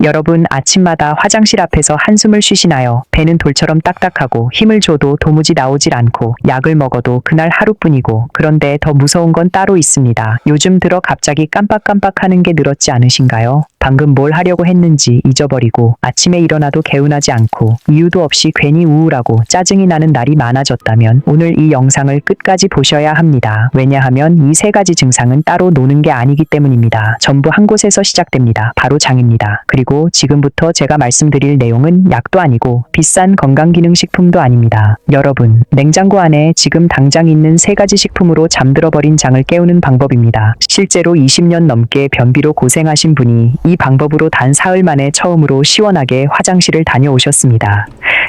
여러분 아침마다 화장실 앞에서 한숨을 쉬시나요? 배는 돌처럼 딱딱하고 힘을 줘도 도무지 나오질 않고 약을 먹어도 그날 하루뿐이고 그런데 더 무서운 건 따로 있습니다. 요즘 들어 갑자기 깜빡깜빡하는 게 늘었지 않으신가요? 방금 뭘 하려고 했는지 잊어버리고 아침에 일어나도 개운하지 않고 이유도 없이 괜히 우울하고 짜증이 나는 날이 많아졌다면 오늘 이 영상을 끝까지 보셔야 합니다. 왜냐하면 이 세 가지 증상은 따로 노는 게 아니기 때문입니다. 전부 한 곳에서 시작됩니다. 바로 장입니다. 그리고 지금부터 제가 말씀드릴 내용은 약도 아니고 비싼 건강기능식품도 아닙니다. 여러분, 냉장고 안에 지금 당장 있는 세 가지 식품으로 잠들어버린 장을 깨우는 방법입니다. 실제로 20년 넘게 변비로 고생하신 분이 이 방법으로 단 사흘 만에 처음으로 시원하게 화장실을 다녀오셨습니다.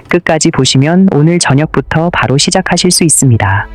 끝까지 보시면 오늘 저녁부터 바로 시작하실 수 있습니다.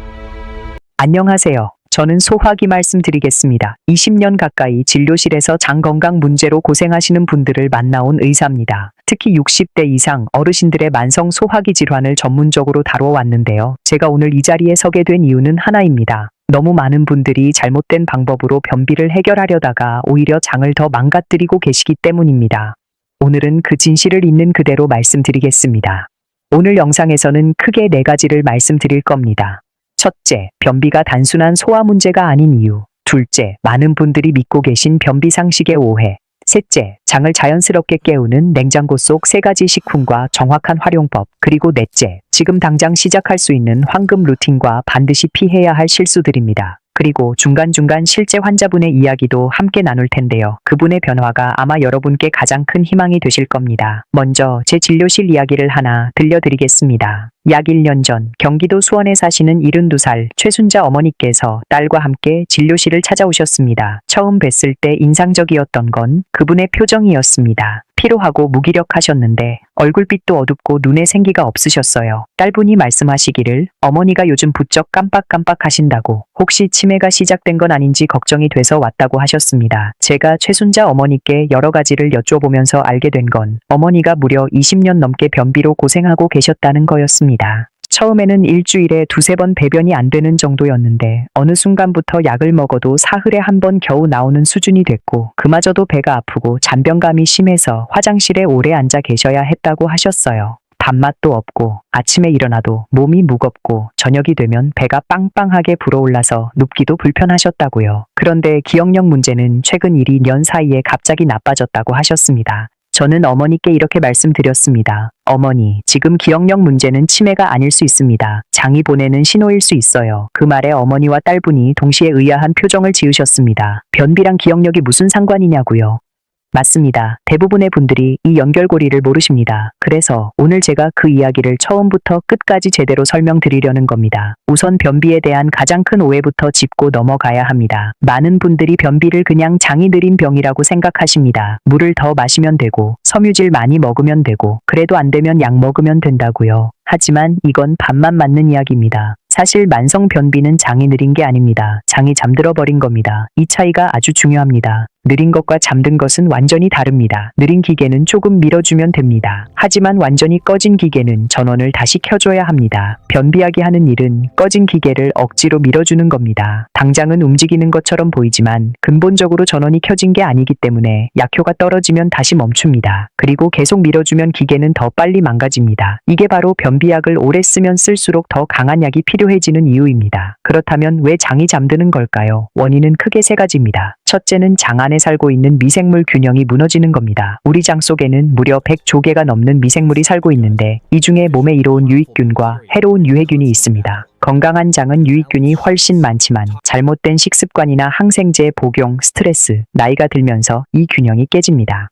안녕하세요. 저는 소화기 말씀드리겠습니다. 20년 가까이 진료실에서 장 건강 문제로 고생하시는 분들을 만나온 의사입니다. 특히 60대 이상 어르신들의 만성 소화기 질환을 전문적으로 다뤄왔는데요. 제가 오늘 이 자리에 서게 된 이유는 하나입니다. 너무 많은 분들이 잘못된 방법으로 변비를 해결하려다가 오히려 장을 더 망가뜨리고 계시기 때문입니다. 오늘은 그 진실을 있는 그대로 말씀드리겠습니다. 오늘 영상에서는 크게 4가지를 말씀드릴 겁니다. 첫째, 변비가 단순한 소화 문제가 아닌 이유. 둘째, 많은 분들이 믿고 계신 변비 상식의 오해. 셋째, 장을 자연스럽게 깨우는 냉장고 속 3가지 식품과 정확한 활용법. 그리고 넷째, 지금 당장 시작할 수 있는 황금 루틴과 반드시 피해야 할 실수들입니다. 그리고 중간중간 실제 환자분의 이야기도 함께 나눌 텐데요. 그분의 변화가 아마 여러분께 가장 큰 희망이 되실 겁니다. 먼저 제 진료실 이야기를 하나 들려드리겠습니다. 약 1년 전 경기도 수원에 사시는 72살 최순자 어머니께서 딸과 함께 진료실을 찾아오셨습니다. 처음 뵀을 때 인상적이었던 건 그분의 표정이었습니다. 피로하고 무기력하셨는데 얼굴빛도 어둡고 눈에 생기가 없으셨어요. 딸분이 말씀하시기를 어머니가 요즘 부쩍 깜빡깜빡 하신다고, 혹시 치매가 시작된 건 아닌지 걱정이 돼서 왔다고 하셨습니다. 제가 최순자 어머니께 여러 가지를 여쭤보면서 알게 된 건 어머니가 무려 20년 넘게 변비로 고생하고 계셨다는 거였습니다. 처음에는 일주일에 2-3번 배변이 안 되는 정도였는데 어느 순간부터 약을 먹어도 사흘에 한 번 겨우 나오는 수준이 됐고 그마저도 배가 아프고 잔변감이 심해서 화장실에 오래 앉아 계셔야 했다고 하셨어요. 밥맛도 없고 아침에 일어나도 몸이 무겁고 저녁이 되면 배가 빵빵하게 불어올라서 눕기도 불편하셨다고요. 그런데 기억력 문제는 최근 1-2년 사이에 갑자기 나빠졌다고 하셨습니다. 저는 어머니께 이렇게 말씀드렸습니다. 어머니, 지금 기억력 문제는 치매가 아닐 수 있습니다. 장이 보내는 신호일 수 있어요. 그 말에 어머니와 딸분이 동시에 의아한 표정을 지으셨습니다. 변비랑 기억력이 무슨 상관이냐고요. 맞습니다. 대부분의 분들이 이 연결고리를 모르십니다. 그래서 오늘 제가 그 이야기를 처음부터 끝까지 제대로 설명드리려는 겁니다. 우선 변비에 대한 가장 큰 오해부터 짚고 넘어가야 합니다. 많은 분들이 변비를 그냥 장이 느린 병이라고 생각하십니다. 물을 더 마시면 되고 섬유질 많이 먹으면 되고 그래도 안 되면 약 먹으면 된다고요. 하지만 이건 반만 맞는 이야기입니다. 사실 만성 변비는 장이 느린 게 아닙니다. 장이 잠들어 버린 겁니다. 이 차이가 아주 중요합니다. 느린 것과 잠든 것은 완전히 다릅니다. 느린 기계는 조금 밀어주면 됩니다. 하지만 완전히 꺼진 기계는 전원을 다시 켜줘야 합니다. 변비약이 하는 일은 꺼진 기계를 억지로 밀어주는 겁니다. 당장은 움직이는 것처럼 보이지만 근본적으로 전원이 켜진 게 아니기 때문에 약효가 떨어지면 다시 멈춥니다. 그리고 계속 밀어주면 기계는 더 빨리 망가집니다. 이게 바로 변비약을 오래 쓰면 쓸수록 더 강한 약이 필요해지는 이유입니다. 그렇다면 왜 장이 잠드는 걸까요? 원인은 크게 3가지입니다. 첫째는 장 안에 살고 있는 미생물 균형이 무너지는 겁니다. 우리 장 속에는 무려 100조 개가 넘는 미생물이 살고 있는데 이 중에 몸에 이로운 유익균과 해로운 유해균이 있습니다. 건강한 장은 유익균이 훨씬 많지만 잘못된 식습관이나 항생제 복용, 스트레스, 나이가 들면서 이 균형이 깨집니다.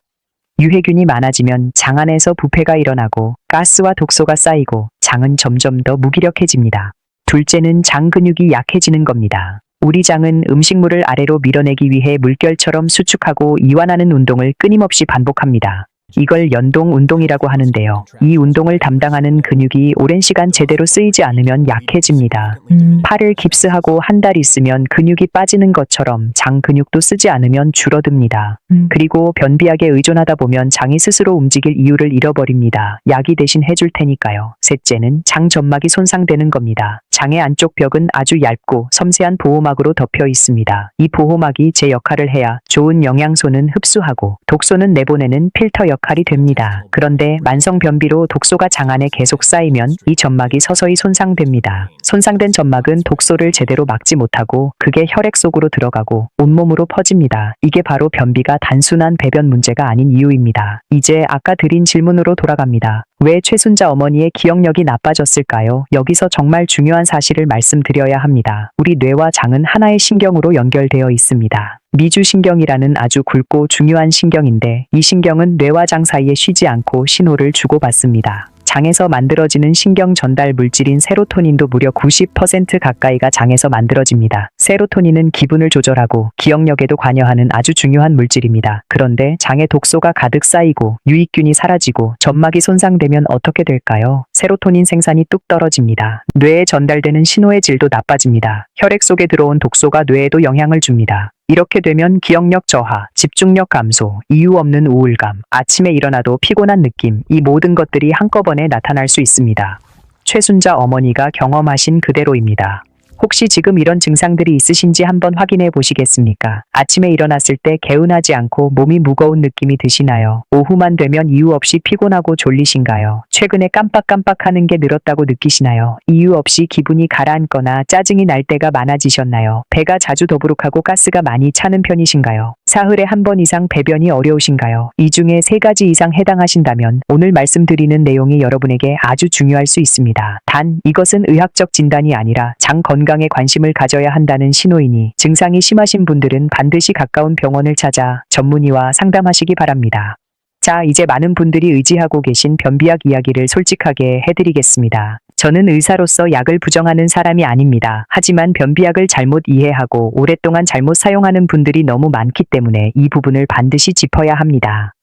유해균이 많아지면 장 안에서 부패가 일어나고 가스와 독소가 쌓이고 장은 점점 더 무기력해집니다. 둘째는 장 근육이 약해지는 겁니다. 우리 장은 음식물을 아래로 밀어내기 위해 물결처럼 수축하고 이완하는 운동을 끊임없이 반복합니다. 이걸 연동 운동이라고 하는데요. 이 운동을 담당하는 근육이 오랜 시간 제대로 쓰이지 않으면 약해집니다. 팔을 깁스하고 한 달 있으면 근육이 빠지는 것처럼 장 근육도 쓰지 않으면 줄어듭니다. 그리고 변비약에 의존하다 보면 장이 스스로 움직일 이유를 잃어버립니다. 약이 대신 해줄 테니까요. 셋째는 장 점막이 손상되는 겁니다. 장의 안쪽 벽은 아주 얇고 섬세한 보호막으로 덮여 있습니다. 이 보호막이 제 역할을 해야 좋은 영양소는 흡수하고 독소는 내보내는 필터 역할을 역할이 됩니다. 그런데 만성 변비로 독소가 장 안에 계속 쌓이면 이 점막이 서서히 손상됩니다. 손상된 점막은 독소를 제대로 막지 못하고 그게 혈액 속으로 들어가고 온몸으로 퍼집니다. 이게 바로 변비가 단순한 배변 문제가 아닌 이유입니다. 이제 아까 드린 질문으로 돌아갑니다. 왜 최순자 어머니의 기억력이 나빠졌을까요? 여기서 정말 중요한 사실을 말씀드려야 합니다. 우리 뇌와 장은 하나의 신경으로 연결되어 있습니다. 미주신경이라는 아주 굵고 중요한 신경인데 이 신경은 뇌와 장 사이에 쉬지 않고 신호를 주고받습니다. 장에서 만들어지는 신경 전달 물질인 세로토닌도 무려 90% 가까이가 장에서 만들어집니다. 세로토닌은 기분을 조절하고 기억력에도 관여하는 아주 중요한 물질입니다. 그런데 장에 독소가 가득 쌓이고 유익균이 사라지고 점막이 손상되면 어떻게 될까요? 세로토닌 생산이 뚝 떨어집니다. 뇌에 전달되는 신호의 질도 나빠집니다. 혈액 속에 들어온 독소가 뇌에도 영향을 줍니다. 이렇게 되면 기억력 저하, 집중력 감소, 이유 없는 우울감, 아침에 일어나도 피곤한 느낌, 이 모든 것들이 한꺼번에 나타날 수 있습니다. 최순자 어머니가 경험하신 그대로입니다. 혹시 지금 이런 증상들이 있으신지 한번 확인해 보시겠습니까? 아침에 일어났을 때 개운하지 않고 몸이 무거운 느낌이 드시나요? 오후만 되면 이유 없이 피곤하고 졸리신가요? 최근에 깜빡깜빡하는 게 늘었다고 느끼시나요? 이유 없이 기분이 가라앉거나 짜증이 날 때가 많아지셨나요? 배가 자주 더부룩하고 가스가 많이 차는 편이신가요? 사흘에 한 번 이상 배변이 어려우신가요? 이 중에 3가지 이상 해당하신다면 오늘 말씀드리는 내용이 여러분에게 아주 중요할 수 있습니다. 단, 이것은 의학적 진단이 아니라 장 건강에 관심을 가져야 한다는 신호이니 증상이 심하신 분들은 반드시 가까운 병원을 찾아 전문의와 상담하시기 바랍니다. 자, 이제 많은 분들이 의지하고 계신 변비약 이야기를 솔직하게 해드리겠습니다. 저는 의사로서 약을 부정하는 사람이 아닙니다. 하지만 변비약을 잘못 이해하고 오랫동안 잘못 사용하는 분들이 너무 많기 때문에 이 부분을 반드시 짚어야 합니다.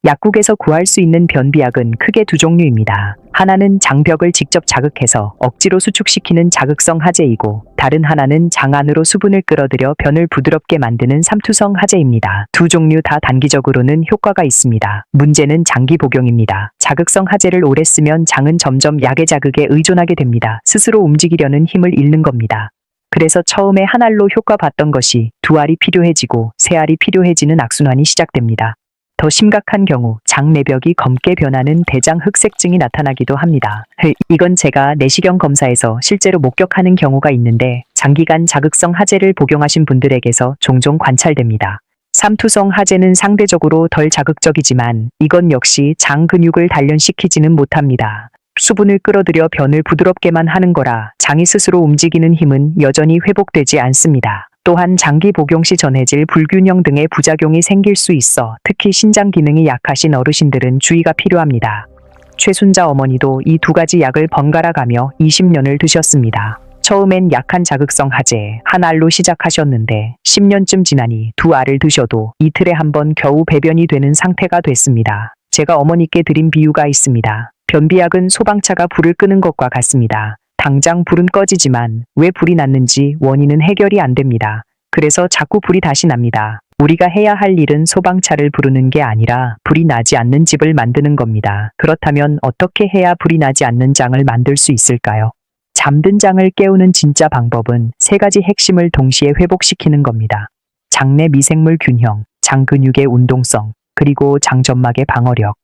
약국에서 구할 수 있는 변비약은 크게 2종류입니다. 하나는 장벽을 직접 자극해서 억지로 수축시키는 자극성 하제이고 다른 하나는 장 안으로 수분을 끌어들여 변을 부드럽게 만드는 삼투성 하제입니다. 2종류 다 단기적으로는 효과가 있습니다. 문제는 장기 복용입니다. 자극성 하제를 오래 쓰면 장은 점점 약의 자극에 의존하게 됩니다. 스스로 움직이려는 힘을 잃는 겁니다. 그래서 처음에 한 알로 효과 봤던 것이 2알이 필요해지고 3알이 필요해지는 악순환이 시작됩니다. 더 심각한 경우 장 내벽이 검게 변하는 대장 흑색증이 나타나기도 합니다. 이건 제가 내시경 검사에서 실제로 목격하는 경우가 있는데 장기간 자극성 하제를 복용하신 분들에게서 종종 관찰됩니다. 삼투성 하제는 상대적으로 덜 자극적이지만 이건 역시 장 근육을 단련시키지는 못합니다. 수분을 끌어들여 변을 부드럽게만 하는 거라 장이 스스로 움직이는 힘은 여전히 회복되지 않습니다. 또한 장기 복용 시 전해질 불균형 등의 부작용이 생길 수 있어 특히 신장 기능이 약하신 어르신들은 주의가 필요합니다. 최순자 어머니도 이 2가지 약을 번갈아 가며 20년을 드셨습니다. 처음엔 약한 자극성 하제 한 알로 시작하셨는데 10년쯤 지나니 2알을 드셔도 이틀에 한 번 겨우 배변이 되는 상태가 됐습니다. 제가 어머니께 드린 비유가 있습니다. 변비약은 소방차가 불을 끄는 것과 같습니다. 당장 불은 꺼지지만 왜 불이 났는지 원인은 해결이 안 됩니다. 그래서 자꾸 불이 다시 납니다. 우리가 해야 할 일은 소방차를 부르는 게 아니라 불이 나지 않는 집을 만드는 겁니다. 그렇다면 어떻게 해야 불이 나지 않는 장을 만들 수 있을까요? 잠든 장을 깨우는 진짜 방법은 3가지 핵심을 동시에 회복시키는 겁니다. 장내 미생물 균형, 장 근육의 운동성, 그리고 장 점막의 방어력.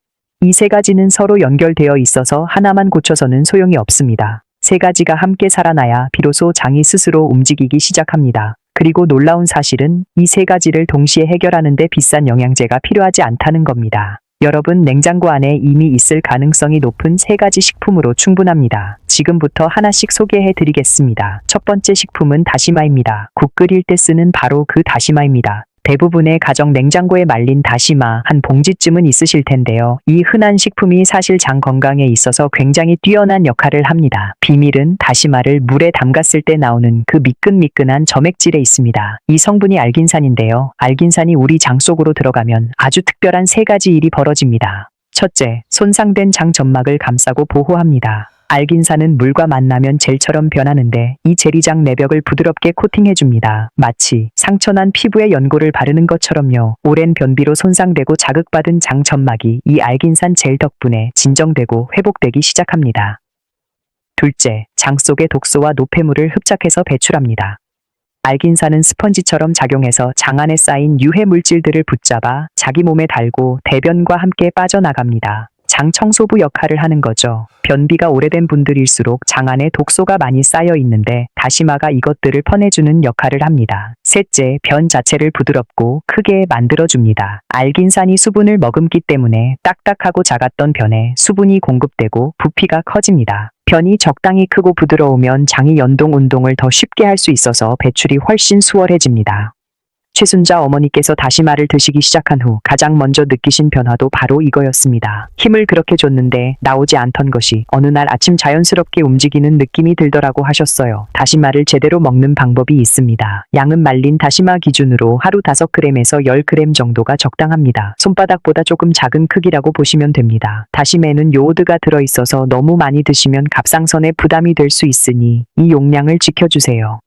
이 3가지는 서로 연결되어 있어서 하나만 고쳐서는 소용이 없습니다. 3가지가 함께 살아나야 비로소 장이 스스로 움직이기 시작합니다. 그리고 놀라운 사실은 이 3가지를 동시에 해결하는 데 비싼 영양제가 필요하지 않다는 겁니다. 여러분 냉장고 안에 이미 있을 가능성이 높은 3가지 식품으로 충분합니다. 지금부터 하나씩 소개해 드리겠습니다. 첫 번째 식품은 다시마입니다. 국 끓일 때 쓰는 바로 그 다시마입니다. 대부분의 가정 냉장고에 말린 다시마 한 봉지쯤은 있으실 텐데요. 이 흔한 식품이 사실 장 건강에 있어서 굉장히 뛰어난 역할을 합니다. 비밀은 다시마를 물에 담갔을 때 나오는 그 미끈미끈한 점액질에 있습니다. 이 성분이 알긴산인데요. 알긴산이 우리 장 속으로 들어가면 아주 특별한 3가지 일이 벌어집니다. 첫째, 손상된 장 점막을 감싸고 보호합니다. 알긴산은 물과 만나면 젤처럼 변하는데 이 젤이 장 내벽을 부드럽게 코팅해줍니다. 마치 상처난 피부에 연고를 바르는 것처럼요. 오랜 변비로 손상되고 자극받은 장 점막이 이 알긴산 젤 덕분에 진정되고 회복되기 시작합니다. 둘째, 장 속의 독소와 노폐물을 흡착해서 배출합니다. 알긴산은 스펀지처럼 작용해서 장 안에 쌓인 유해 물질들을 붙잡아 자기 몸에 달고 대변과 함께 빠져나갑니다. 장 청소부 역할을 하는 거죠. 변비가 오래된 분들일수록 장 안에 독소가 많이 쌓여 있는데 다시마가 이것들을 퍼내주는 역할을 합니다. 셋째, 변 자체를 부드럽고 크게 만들어줍니다. 알긴산이 수분을 머금기 때문에 딱딱하고 작았던 변에 수분이 공급되고 부피가 커집니다. 변이 적당히 크고 부드러우면 장이 연동 운동을 더 쉽게 할 수 있어서 배출이 훨씬 수월해집니다. 최순자 어머니께서 다시마를 드시기 시작한 후 가장 먼저 느끼신 변화도 바로 이거였습니다. 힘을 그렇게 줬는데 나오지 않던 것이 어느 날 아침 자연스럽게 움직이는 느낌이 들더라고 하셨어요. 다시마를 제대로 먹는 방법이 있습니다. 양은 말린 다시마 기준으로 하루 5g에서 10g 정도가 적당합니다. 손바닥보다 조금 작은 크기라고 보시면 됩니다. 다시마에는 요오드가 들어있어서 너무 많이 드시면 갑상선에 부담이 될 수 있으니 이 용량을 지켜주세요.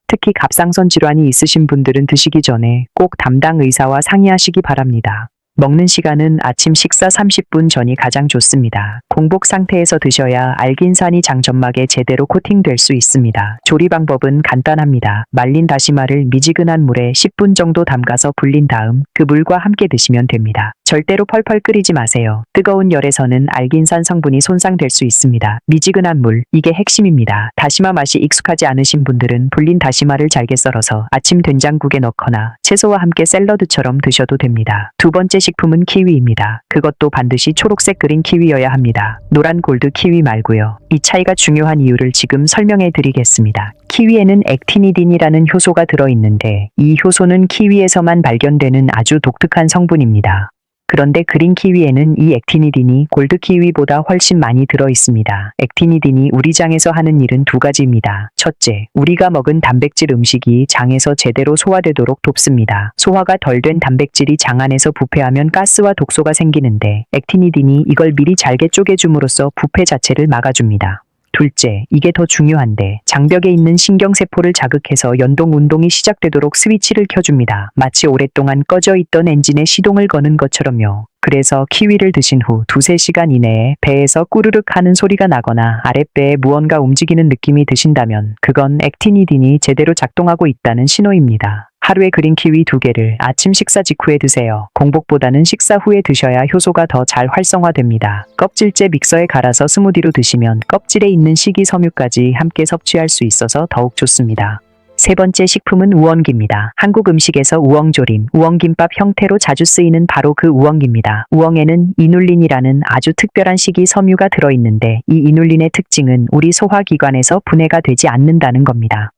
특히 갑상선 질환이 있으신 분들은 드시기 전에 꼭 담당 의사와 상의하시기 바랍니다. 먹는 시간은 아침 식사 30분 전이 가장 좋습니다. 공복 상태에서 드셔야 알긴산이 장 점막에 제대로 코팅될 수 있습니다. 조리 방법은 간단합니다. 말린 다시마를 미지근한 물에 10분 정도 담가서 불린 다음 그 물과 함께 드시면 됩니다. 절대로 펄펄 끓이지 마세요. 뜨거운 열에서는 알긴산 성분이 손상될 수 있습니다. 미지근한 물, 이게 핵심입니다. 다시마 맛이 익숙하지 않으신 분들은 불린 다시마를 잘게 썰어서 아침 된장국에 넣거나 채소와 함께 샐러드처럼 드셔도 됩니다. 두 번째 식품은 키위입니다. 그것도 반드시 초록색 그린 키위여야 합니다. 노란 골드 키위 말고요. 이 차이가 중요한 이유를 지금 설명해 드리겠습니다. 키위에는 액티니딘이라는 효소가 들어있는데 이 효소는 키위에서만 발견되는 아주 독특한 성분입니다. 그런데 그린 키위에는 이 액티니딘이 골드 키위보다 훨씬 많이 들어있습니다. 액티니딘이 우리 장에서 하는 일은 두 가지입니다. 첫째, 우리가 먹은 단백질 음식이 장에서 제대로 소화되도록 돕습니다. 소화가 덜 된 단백질이 장 안에서 부패하면 가스와 독소가 생기는데 액티니딘이 이걸 미리 잘게 쪼개줌으로써 부패 자체를 막아줍니다. 둘째, 이게 더 중요한데 장벽에 있는 신경세포를 자극해서 연동 운동이 시작되도록 스위치를 켜줍니다. 마치 오랫동안 꺼져 있던 엔진에 시동을 거는 것처럼요. 그래서 키위를 드신 후 2-3시간 이내에 배에서 꾸르륵 하는 소리가 나거나 아랫배에 무언가 움직이는 느낌이 드신다면 그건 액티니딘이 제대로 작동하고 있다는 신호입니다. 하루에 그린 키위 2개를 아침 식사 직후에 드세요. 공복보다는 식사 후에 드셔야 효소가 더 잘 활성화됩니다. 껍질째 믹서에 갈아서 스무디로 드시면 껍질에 있는 식이섬유까지 함께 섭취할 수 있어서 더욱 좋습니다. 세 번째 식품은 우엉기입니다. 한국 음식에서 우엉조림, 우엉김밥 형태로 자주 쓰이는 바로 그 우엉기입니다. 우엉에는 이눌린이라는 아주 특별한 식이섬유가 들어있는데 이 이눌린의 특징은 우리 소화기관에서 분해가 되지 않는다는 겁니다.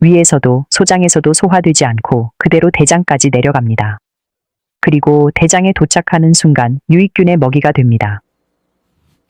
위에서도 소장에서도 소화되지 않고 그대로 대장까지 내려갑니다. 그리고 대장에 도착하는 순간 유익균의 먹이가 됩니다.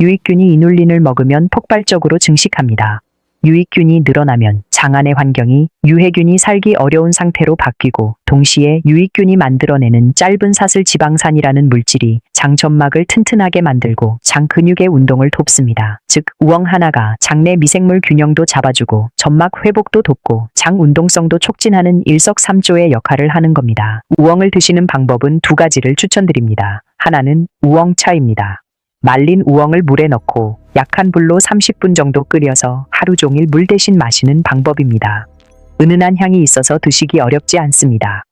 유익균이 이눌린을 먹으면 폭발적으로 증식합니다. 유익균이 늘어나면 장 안의 환경이 유해균이 살기 어려운 상태로 바뀌고 동시에 유익균이 만들어내는 짧은 사슬 지방산이라는 물질이 장 점막을 튼튼하게 만들고 장 근육의 운동을 돕습니다. 즉 우엉 하나가 장내 미생물 균형도 잡아주고 점막 회복도 돕고 장 운동성도 촉진하는 일석삼조의 역할을 하는 겁니다. 우엉을 드시는 방법은 2가지를 추천드립니다. 하나는 우엉차입니다. 말린 우엉을 물에 넣고 약한 불로 30분 정도 끓여서 하루 종일 물 대신 마시는 방법입니다. 은은한 향이 있어서 드시기 어렵지 않습니다.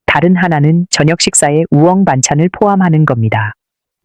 다른 하나는 저녁 식사에 우엉 반찬을 포함하는 겁니다.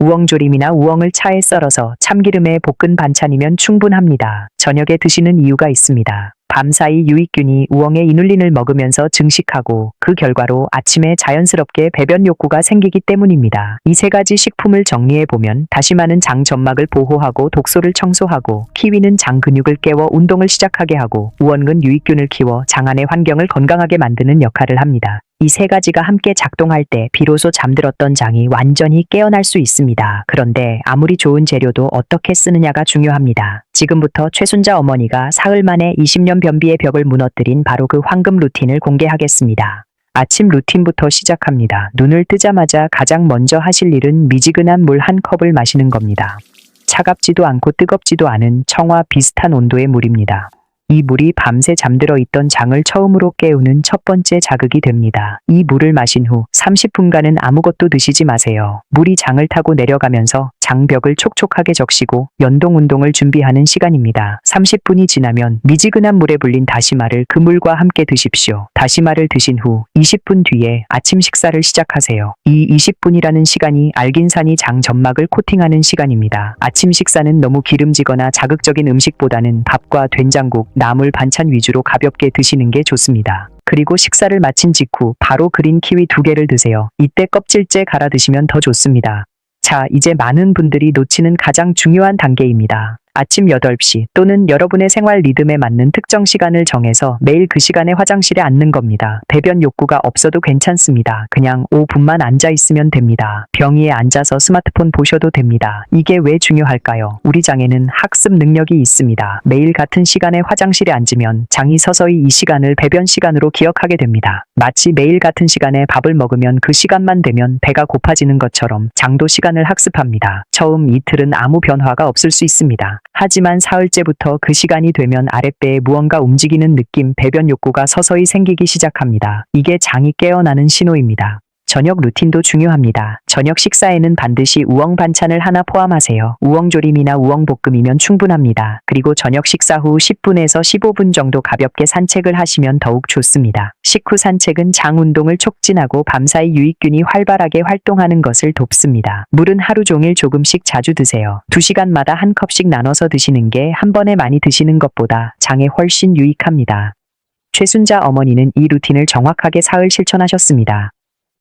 우엉조림이나 우엉을 차에 썰어서 참기름에 볶은 반찬이면 충분합니다. 저녁에 드시는 이유가 있습니다. 밤사이 유익균이 우엉의 이눌린을 먹으면서 증식하고 그 결과로 아침에 자연스럽게 배변 욕구가 생기기 때문입니다. 이 3가지 식품을 정리해보면 다시마는 장 점막을 보호하고 독소를 청소하고 키위는 장 근육을 깨워 운동을 시작하게 하고 우엉은 유익균을 키워 장 안의 환경을 건강하게 만드는 역할을 합니다. 이 3가지가 함께 작동할 때 비로소 잠들었던 장이 완전히 깨어날 수 있습니다. 그런데 아무리 좋은 재료도 어떻게 쓰느냐가 중요합니다. 지금부터 최순자 어머니가 사흘 만에 20년 변비의 벽을 무너뜨린 바로 그 황금 루틴을 공개하겠습니다. 아침 루틴부터 시작합니다. 눈을 뜨자마자 가장 먼저 하실 일은 미지근한 물 1컵을 마시는 겁니다. 차갑지도 않고 뜨겁지도 않은 청와 비슷한 온도의 물입니다. 이 물이 밤새 잠들어 있던 장을 처음으로 깨우는 첫 번째 자극이 됩니다. 이 물을 마신 후 30분간은 아무것도 드시지 마세요. 물이 장을 타고 내려가면서 장벽을 촉촉하게 적시고 연동 운동을 준비하는 시간입니다. 30분이 지나면 미지근한 물에 불린 다시마를 그 물과 함께 드십시오. 다시마를 드신 후 20분 뒤에 아침 식사를 시작하세요. 이 20분이라는 시간이 알긴산이 장 점막을 코팅하는 시간입니다. 아침 식사는 너무 기름지거나 자극적인 음식보다는 밥과 된장국, 나물 반찬 위주로 가볍게 드시는 게 좋습니다. 그리고 식사를 마친 직후 바로 그린 키위 2개를 드세요. 이때 껍질째 갈아 드시면 더 좋습니다. 자, 이제 많은 분들이 놓치는 가장 중요한 단계입니다. 아침 8시 또는 여러분의 생활 리듬에 맞는 특정 시간을 정해서 매일 그 시간에 화장실에 앉는 겁니다. 배변 욕구가 없어도 괜찮습니다. 그냥 5분만 앉아 있으면 됩니다. 병위에 앉아서 스마트폰 보셔도 됩니다. 이게 왜 중요할까요? 우리 장에는 학습 능력이 있습니다. 매일 같은 시간에 화장실에 앉으면 장이 서서히 이 시간을 배변 시간으로 기억하게 됩니다. 마치 매일 같은 시간에 밥을 먹으면 그 시간만 되면 배가 고파지는 것처럼 장도 시간을 학습합니다. 처음 이틀은 아무 변화가 없을 수 있습니다. 하지만 사흘째부터 그 시간이 되면 아랫배에 무언가 움직이는 느낌, 배변 욕구가 서서히 생기기 시작합니다. 이게 장이 깨어나는 신호입니다. 저녁 루틴도 중요합니다. 저녁 식사에는 반드시 우엉 반찬을 하나 포함하세요. 우엉조림이나 우엉볶음이면 충분합니다. 그리고 저녁 식사 후 10분에서 15분 정도 가볍게 산책을 하시면 더욱 좋습니다. 식후 산책은 장 운동을 촉진하고 밤사이 유익균이 활발하게 활동하는 것을 돕습니다. 물은 하루 종일 조금씩 자주 드세요. 2시간마다 한 컵씩 나눠서 드시는 게 한 번에 많이 드시는 것보다 장에 훨씬 유익합니다. 최순자 어머니는 이 루틴을 정확하게 사흘 실천하셨습니다.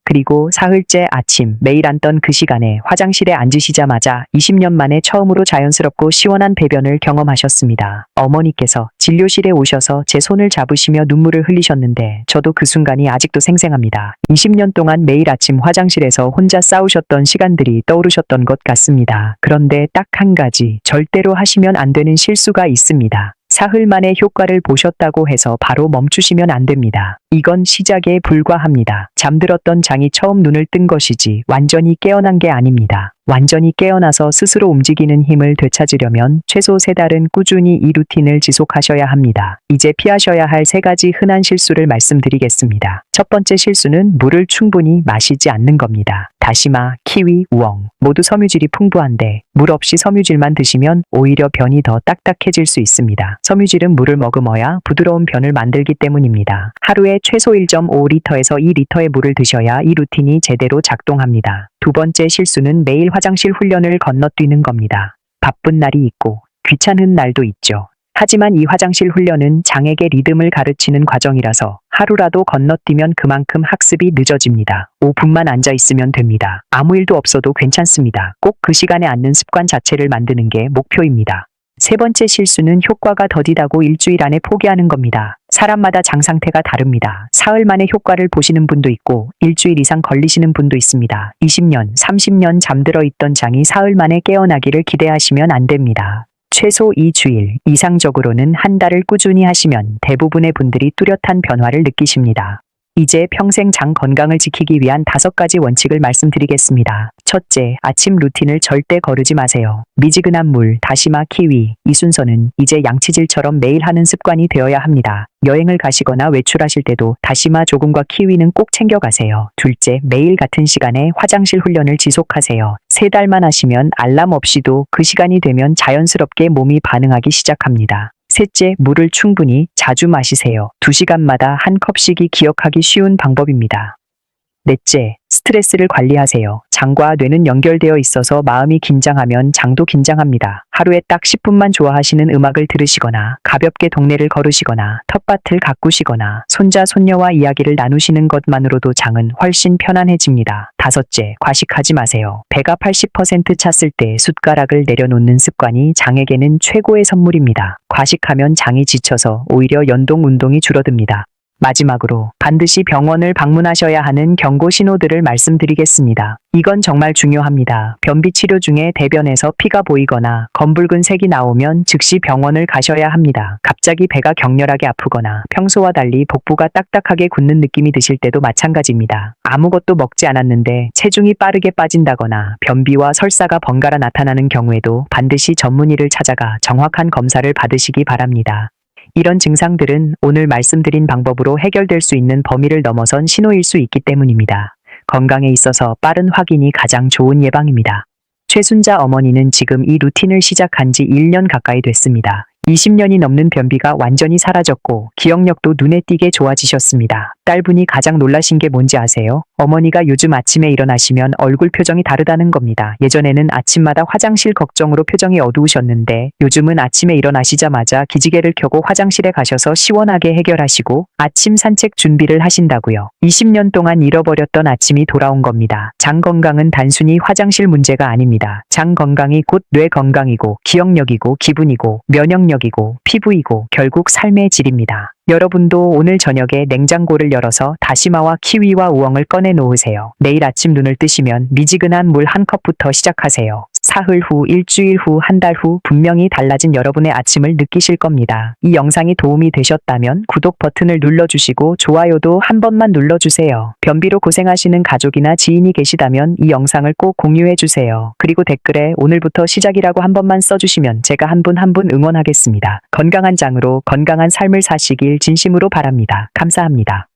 그리고 사흘째 아침 매일 앉던 그 시간에 화장실에 앉으시자마자 20년 만에 처음으로 자연스럽고 시원한 배변을 경험하셨습니다. 어머니께서 진료실에 오셔서 제 손을 잡으시며 눈물을 흘리셨는데 저도 그 순간이 아직도 생생합니다. 20년 동안 매일 아침 화장실에서 혼자 싸우셨던 시간들이 떠오르셨던 것 같습니다. 그런데 딱 한 가지 절대로 하시면 안 되는 실수가 있습니다. 사흘 만에 효과를 보셨다고 해서 바로 멈추시면 안 됩니다. 이건 시작에 불과합니다. 잠들었던 장이 처음 눈을 뜬 것이지 완전히 깨어난 게 아닙니다. 완전히 깨어나서 스스로 움직이는 힘을 되찾으려면 최소 3달은 꾸준히 이 루틴을 지속하셔야 합니다. 이제 피하셔야 할 3가지 흔한 실수를 말씀드리겠습니다. 첫 번째 실수는 물을 충분히 마시지 않는 겁니다. 다시마, 키위, 우엉 모두 섬유질이 풍부한데 물 없이 섬유질만 드시면 오히려 변이 더 딱딱해질 수 있습니다. 섬유질은 물을 머금어야 부드러운 변을 만들기 때문입니다. 하루에 최소 1.5리터에서 2리터의 물을 드셔야 이 루틴이 제대로 작동합니다. 두 번째 실수는 매일 화장실 훈련을 건너뛰는 겁니다. 바쁜 날이 있고 귀찮은 날도 있죠. 하지만 이 화장실 훈련은 장에게 리듬을 가르치는 과정이라서 하루라도 건너뛰면 그만큼 학습이 늦어집니다. 5분만 앉아 있으면 됩니다. 아무 일도 없어도 괜찮습니다. 꼭 그 시간에 앉는 습관 자체를 만드는 게 목표입니다. 세 번째 실수는 효과가 더디다고 일주일 안에 포기하는 겁니다. 사람마다 장 상태가 다릅니다. 사흘 만에 효과를 보시는 분도 있고 일주일 이상 걸리시는 분도 있습니다. 20년, 30년 잠들어 있던 장이 사흘 만에 깨어나기를 기대하시면 안 됩니다. 최소 2주일, 이상적으로는 한 달을 꾸준히 하시면 대부분의 분들이 뚜렷한 변화를 느끼십니다. 이제 평생 장 건강을 지키기 위한 5가지 원칙을 말씀드리겠습니다. 첫째, 아침 루틴을 절대 거르지 마세요. 미지근한 물, 다시마, 키위, 이 순서는 이제 양치질처럼 매일 하는 습관이 되어야 합니다. 여행을 가시거나 외출하실 때도 다시마 조금과 키위는 꼭 챙겨가세요. 둘째, 매일 같은 시간에 화장실 훈련을 지속하세요. 3달만 하시면 알람 없이도 그 시간이 되면 자연스럽게 몸이 반응하기 시작합니다. 셋째, 물을 충분히 자주 마시세요. 2시간마다 한 컵씩이 기억하기 쉬운 방법입니다. 넷째, 스트레스를 관리하세요. 장과 뇌는 연결되어 있어서 마음이 긴장하면 장도 긴장합니다. 하루에 딱 10분만 좋아하시는 음악을 들으시거나 가볍게 동네를 걸으시거나 텃밭을 가꾸시거나 손자, 손녀와 이야기를 나누시는 것만으로도 장은 훨씬 편안해집니다. 다섯째, 과식하지 마세요. 배가 80% 찼을 때 숟가락을 내려놓는 습관이 장에게는 최고의 선물입니다. 과식하면 장이 지쳐서 오히려 연동 운동이 줄어듭니다. 마지막으로 반드시 병원을 방문하셔야 하는 경고 신호들을 말씀드리겠습니다. 이건 정말 중요합니다. 변비 치료 중에 대변에서 피가 보이거나 검붉은 색이 나오면 즉시 병원을 가셔야 합니다. 갑자기 배가 격렬하게 아프거나 평소와 달리 복부가 딱딱하게 굳는 느낌이 드실 때도 마찬가지입니다. 아무것도 먹지 않았는데 체중이 빠르게 빠진다거나 변비와 설사가 번갈아 나타나는 경우에도 반드시 전문의를 찾아가 정확한 검사를 받으시기 바랍니다. 이런 증상들은 오늘 말씀드린 방법으로 해결될 수 있는 범위를 넘어선 신호일 수 있기 때문입니다. 건강에 있어서 빠른 확인이 가장 좋은 예방입니다. 최순자 어머니는 지금 이 루틴을 시작한 지 1년 가까이 됐습니다. 20년이 넘는 변비가 완전히 사라졌고 기억력도 눈에 띄게 좋아지셨습니다. 딸분이 가장 놀라신 게 뭔지 아세요? 어머니가 요즘 아침에 일어나시면 얼굴 표정이 다르다는 겁니다. 예전에는 아침마다 화장실 걱정으로 표정이 어두우셨는데 요즘은 아침에 일어나시자마자 기지개를 켜고 화장실에 가셔서 시원하게 해결하시고 아침 산책 준비를 하신다고요. 20년 동안 잃어버렸던 아침이 돌아온 겁니다. 장 건강은 단순히 화장실 문제가 아닙니다. 장 건강이 곧 뇌 건강이고 기억력이고 기분이고 면역력이고 피부이고 결국 삶의 질입니다. 여러분도 오늘 저녁에 냉장고를 열어서 다시마와 키위와 우엉을 꺼내 놓으세요. 내일 아침 눈을 뜨시면 미지근한 물 한 컵부터 시작하세요. 사흘 후, 일주일 후, 한 달 후 분명히 달라진 여러분의 아침을 느끼실 겁니다. 이 영상이 도움이 되셨다면 구독 버튼을 눌러주시고 좋아요도 한 번만 눌러주세요. 변비로 고생하시는 가족이나 지인이 계시다면 이 영상을 꼭 공유해주세요. 그리고 댓글에 오늘부터 시작이라고 한 번만 써주시면 제가 한 분 한 분 응원하겠습니다. 건강한 장으로 건강한 삶을 사시길 진심으로 바랍니다. 감사합니다.